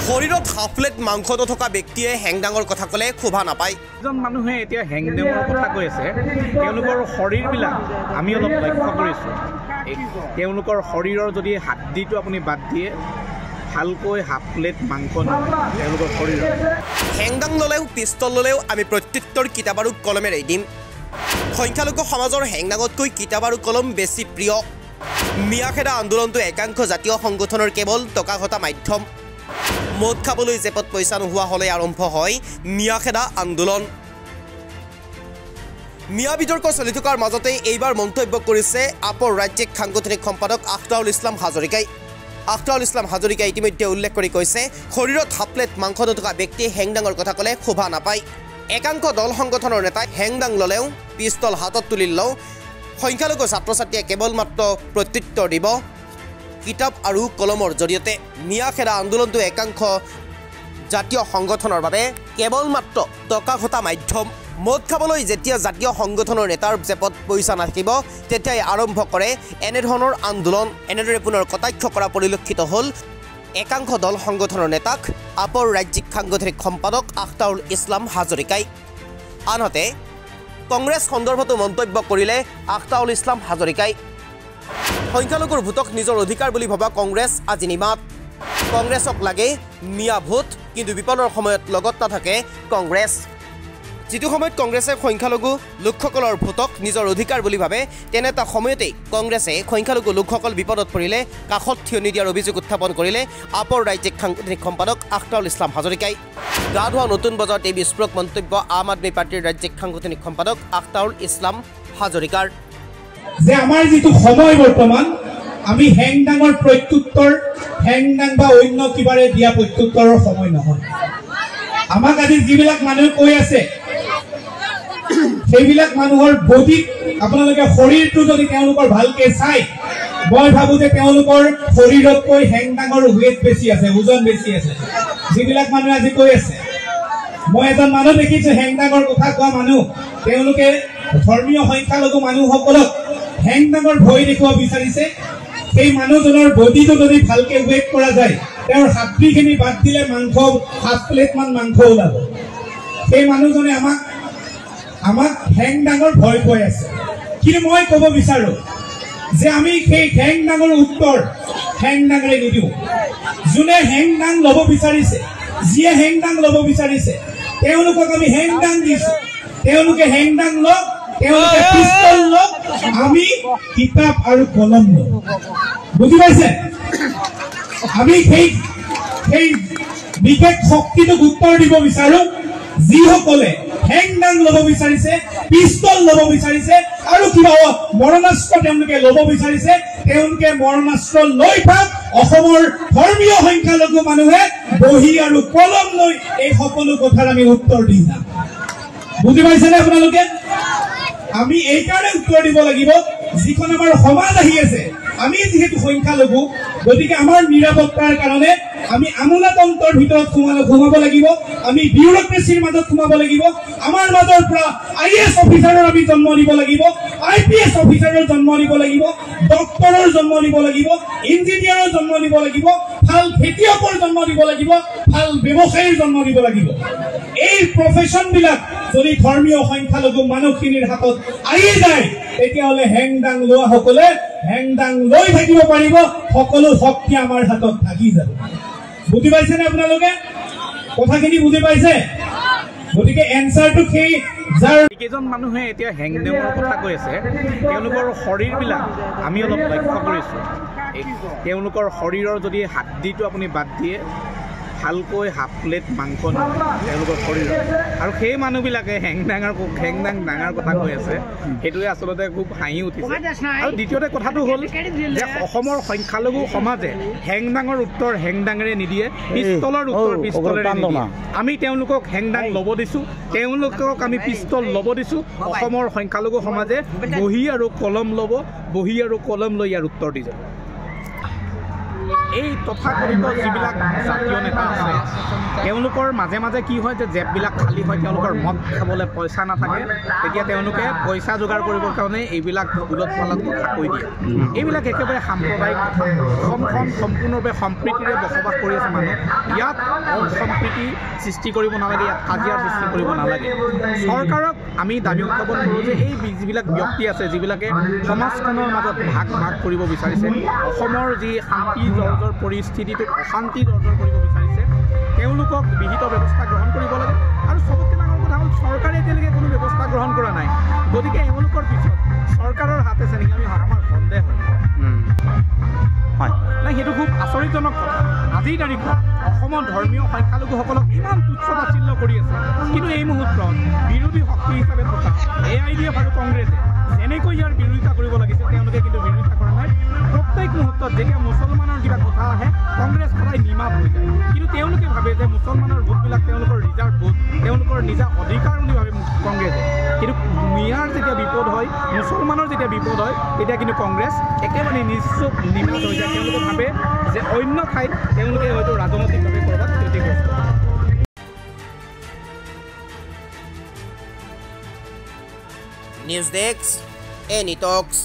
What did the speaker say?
শৰীৰত half plate মাংস নথকা ব্যক্তিয়ে হেংদাঙৰ কথা ক'লে শোভা নাপায়। এজন মানুহে এতিয়া হেংদাঙৰ কথা কৈ আছে, তেওঁলোকৰ শৰীৰবিলাক আমি অলপ লক্ষ্য কৰিছোঁ। তেওঁলোকৰ শৰীৰৰ যদি হাড্ডিটো আপুনি বাদ দিয়ে, ভালকৈ হাফ প্লেট মাংস নহয় তেওঁলোকৰ শৰীৰত। হেংদাং ল'লেও পিষ্টল ল'লেও আমি প্ৰত্যুত্তৰ কিতাপ আৰু কলমেৰে দিম। সংখ্যালঘু সমাজৰ হেংদাঙতকৈ কিতাপ আৰু কলম বেছি প্ৰিয়। মিয়াখেদা আন্দোলনটো একাংশ জাতীয় সংগঠনৰ কেৱল টকা ঘটা মাধ্যম। মদ খাবলৈ জেপত পইচা নোহোৱা হ'লে আৰম্ভ হয় মিয়াখেদা আন্দোলন। মিয়া বিতৰ্ক চলি থকাৰ মাজতে এইবাৰ মন্তব্য কৰিছে আপৰ ৰাজ্যিক সাংগঠনিক সম্পাদক আখতাৰুল ইছলাম হাজৰিকাই। আখতাৰুল ইছলাম হাজৰিকাই ইতিমধ্যে উল্লেখ কৰি কৈছে, শৰীৰত হাফ প্লেট মাংস নথকা ব্যক্তিয়ে হেংদাঙৰ কথা ক'লে শোভা নাপায়। একাংশ দল সংগঠনৰ নেতাই হেংদাং ল'লেও পিষ্টল হাতত তুলিলেও সংখ্যালঘু ছাত্ৰ ছাত্ৰীয়ে কেৱল মাত্ৰ প্ৰত্যুত্তৰ দিব কিতাপ আৰু কলমৰ জৰিয়তে। মিয়াখেদা আন্দোলনটো একাংশ জাতীয় সংগঠনৰ বাবে কেৱল মাত্ৰ টকা ঘটা মাধ্যম। মদ খাবলৈ যেতিয়া জাতীয় সংগঠনৰ নেতাৰ জেপত পইচা নাথাকিব, তেতিয়াই আৰম্ভ কৰে এনেধৰণৰ আন্দোলন। এনেদৰে পুনৰ কটাক্ষ কৰা পৰিলক্ষিত হ'ল একাংশ দল সংগঠনৰ নেতাক আপৰ ৰাজ্যিক সাংগঠনিক সম্পাদক আখতাৰুল ইছলাম হাজৰিকাই। আনহাতে কংগ্ৰেছ সন্দৰ্ভতো মন্তব্য কৰিলে আখতাৰুল ইছলাম হাজৰিকাই। সংখ্যালঘুৰ ভোটক নিজৰ অধিকাৰ বুলি ভবা কংগ্ৰেছ আজি নিমাত। কংগ্ৰেছক লাগে মিয়া ভোট, কিন্তু বিপদৰ সময়ত লগত নাথাকে কংগ্ৰেছ। যিটো সময়ত কংগ্ৰেছে সংখ্যালঘু লোকসকলৰ ভোটক নিজৰ অধিকাৰ বুলি ভাবে, তেনে এটা সময়তেই কংগ্ৰেছে সংখ্যালঘু লোকসকল বিপদত পৰিলে কাষত থিয় নিদিয়াৰ অভিযোগ উত্থাপন কৰিলে আপৰ ৰাজ্যিক সাংগঠনিক সম্পাদক আখতাৰুল ইছলাম হাজৰিকাই। গা ধোৱা নতুন বজাৰত এই বিস্ফোৰক মন্তব্য আম আদমী পাৰ্টিৰ ৰাজ্যিক সাংগঠনিক সম্পাদক আখতাৰুল ইছলাম হাজৰিকাৰ। যে আমাৰ যিটো সময় বৰ্তমান, আমি হেংদাঙৰ প্ৰত্যুত্তৰ, হেংদাং বা অন্য কিবাৰে দিয়া প্ৰত্যুত্তৰৰ সময় নহয়। আমাক আজি যিবিলাক মানুহে কৈ আছে, সেইবিলাক মানুহৰ বডিত আপোনালোকে শৰীৰটো যদি তেওঁলোকৰ ভালকে চাই, মই ভাবো যে তেওঁলোকৰ শৰীৰতকৈ হেংদাঙৰ ৱেট বেছি আছে, ওজন বেছি আছে। যিবিলাক মানুহে আজি কৈ আছে, মই এজন মানুহ দেখিছো হেংদাঙৰ কথা কোৱা মানুহ, তেওঁলোকে ধৰ্মীয় সংখ্যালঘু মানুহসকলক হেংদাঙৰ ভয় দেখুৱাব বিচাৰিছে। সেই মানুহজনৰ বডিটো যদি ভালকে ৱেট কৰা যায়, তেওঁৰ হাড্ডিখিনি বাদ দিলে মাংস হাফ প্লেটমান মাংস ওলাব। সেই মানুহজনে আমাক হেংদাঙৰ ভয় কৈ আছে। কিন্তু মই ক'ব বিচাৰো যে আমি সেই হেংদাঙৰ উত্তৰ হেংদাঙৰে নিদিওঁ। যোনে হেংদাং ল'ব বিচাৰিছে, যিয়ে হেংদাং ল'ব বিচাৰিছে, তেওঁলোকক আমি হেংদাং দিছো। তেওঁলোকে হেংদাং লওক, তেওঁলোকে পিষ্টল লওক, আমি কিতাপ আৰু কলম লওঁ। বুজি পাইছে? আমি সেই বিশেষ শক্তিটোক উত্তৰ দিব বিচাৰো যিসকলে হেংদাং ল'ব বিচাৰিছে, পিষ্টল ল'ব বিচাৰিছে আৰু কিবা মৰণাস্ত্ৰ তেওঁলোকে ল'ব বিচাৰিছে। তেওঁলোকে মৰণাস্ত্ৰ লৈ থাক। অসমৰ ধৰ্মীয় সংখ্যালঘু মানুহে বহি আৰু কলম লৈ এই সকলো কথাৰ আমি উত্তৰ দি যাম। বুজি পাইছেনে আপোনালোকে? আমি এইকাৰণে উত্তৰ দিব লাগিব, যিখন আমাৰ সমাজ আহি আছে। আমি যিহেতু সংখ্যালঘু, গতিকে আমাৰ নিৰাপত্তাৰ কাৰণে আমি আমোলাতন্ত্ৰৰ ভিতৰত সোমাব লাগিব। আমি বিউৰক্ৰেচিৰ মাজত সোমাব লাগিব। আমাৰ মাজৰ পৰা IAS অফিচাৰৰ আমি জন্ম দিব লাগিব, IPS অফিচাৰৰ জন্ম দিব লাগিব, ডক্টৰৰ জন্ম দিব লাগিব, ইঞ্জিনিয়াৰৰ জন্ম দিব লাগিব, ভাল খেতিয়কৰ জন্ম দিব লাগিব, ভাল ব্যৱসায়ীৰ জন্ম দিব লাগিব। এই প্ৰফেশ্যনবিলাক যদি ধৰ্মীয় সংখ্যালঘু মানুহখিনিৰ হাতত আহি যায়, তেতিয়াহ'লে হেংদাং লোৱাসকলে হেংদাং লৈ থাকিব পাৰিব। সকলো শক্তি আমাৰ হাতত থাকি যাব। বুজি পাইছেনে আপোনালোকে? কথাখিনি বুজি পাইছে? গতিকে এনচাৰটো সেই যাৰ কেইজন মানুহে এতিয়া হেংদাঙৰ কথা কৈ আছে, তেওঁলোকৰ শৰীৰবিলাক আমি অলপ লক্ষ্য কৰিছোঁ। তেওঁলোকৰ শৰীৰৰ যদি হাড্ডিটো আপুনি বাদ দিয়ে, ভালকৈ হাফ প্লেট মাংস নহয় তেওঁলোকৰ শৰীৰত। আৰু সেই মানুহবিলাকে হেংদাং ডাঙৰ কথা কৈ আছে, সেইটোৱে আচলতে খুব হাঁহি উঠিছে। আৰু দ্বিতীয়তে কথাটো হ'ল যে অসমৰ সংখ্যালঘু সমাজে হেংদাঙৰ উত্তৰ হেংদাঙেৰে নিদিয়ে, পিষ্টলৰ উত্তৰ পিষ্টলেৰে নিদিয়ে। আমি তেওঁলোকক হেংদাং ল'ব দিছোঁ, তেওঁলোকক আমি পিষ্টল ল'ব দিছোঁ। অসমৰ সংখ্যালঘু সমাজে বহি আৰু কলম ল'ব, বহি আৰু কলম লৈ ইয়াৰ উত্তৰ দি যাব। এই তথাকথিত যিবিলাক জাতীয় নেতা আছে, তেওঁলোকৰ মাজে মাজে কি হয় যে জেপবিলাক খালী হয়, তেওঁলোকৰ মদ খাবলৈ পইচা নাথাকে, তেতিয়া তেওঁলোকে পইচা যোগাৰ কৰিবৰ কাৰণে এইবিলাক উলট পালট কথা কৈ দিয়ে। এইবিলাক একেবাৰে সাম্প্ৰদায়িক কথা। অসমখন সম্পূৰ্ণৰূপে সম্প্ৰীতিৰে বসবাস কৰি আছে মানুহ, ইয়াত অসম্প্ৰীতি সৃষ্টি কৰিব নালাগে, ইয়াত কাজিয়াৰ সৃষ্টি কৰিব নালাগে। চৰকাৰক আমি দাবী উত্থাপন কৰোঁ যে এই যিবিলাক ব্যক্তি আছে যিবিলাকে সমাজখনৰ মাজত ভাগ ভাগ কৰিব বিচাৰিছে, অসমৰ যি শান্তি দৰ্জৰ পৰিস্থিতিটোক অশান্তি দৰ্জৰ কৰিব বিচাৰিছে, তেওঁলোকক বিহিত ব্যৱস্থা গ্ৰহণ কৰিব লাগে। আৰু চবতকৈ ডাঙৰ কথা হ'ল চৰকাৰে এতিয়ালৈকে কোনো ব্যৱস্থা গ্ৰহণ কৰা নাই, গতিকে এওঁলোকৰ পিছত চৰকাৰৰ হাত আছে নেকি আমাৰ সন্দেহ হয়। নাই, সেইটো খুব আচৰিতজনক কথা। আজিৰ তাৰিখত অসমৰ ধৰ্মীয় সংখ্যালঘুসকলক ইমান তুচ্ছ তাচ্ছিল্য কৰি আছে, কিন্তু এই মুহূৰ্তত বিৰোধী শক্তি হিচাপে থকা AIDF আৰু কংগ্ৰেছে যেনেকৈ ইয়াৰ বিৰোধিতা কৰিব লাগিছিল তেওঁলোকে কিন্তু বিৰোধিতা কৰা নাই। প্ৰত্যেক মুহূৰ্তত যেতিয়া মুছলমানৰ কিবা কথা আহে কংগ্ৰেছ সদায় নিমাত হৈ যায়, কিন্তু তেওঁলোকে ভাবে যে মুছলমানৰ ভোটবিলাক তেওঁলোকৰ ৰিজাৰ্ভ ভোট, তেওঁলোকৰ নিজা অধিকাৰ বুলি ভাবে কংগ্ৰেছে। কিন্তু মিয়াৰ যেতিয়া বিপদ হয়, মুছলমানৰ যেতিয়া বিপদ হয়, তেতিয়া কিন্তু কংগ্ৰেছ একেবাৰে নিশ্চয় নিমাত হৈ যায়। তেওঁলোকে ভাবে যে অন্য ঠাইত তেওঁলোকে হয়তো ৰাজনৈতিকভাৱে ক'ৰবাত ক্ষতিগ্ৰস্ত। নিউজ ডেস্ক, এনি টক্স।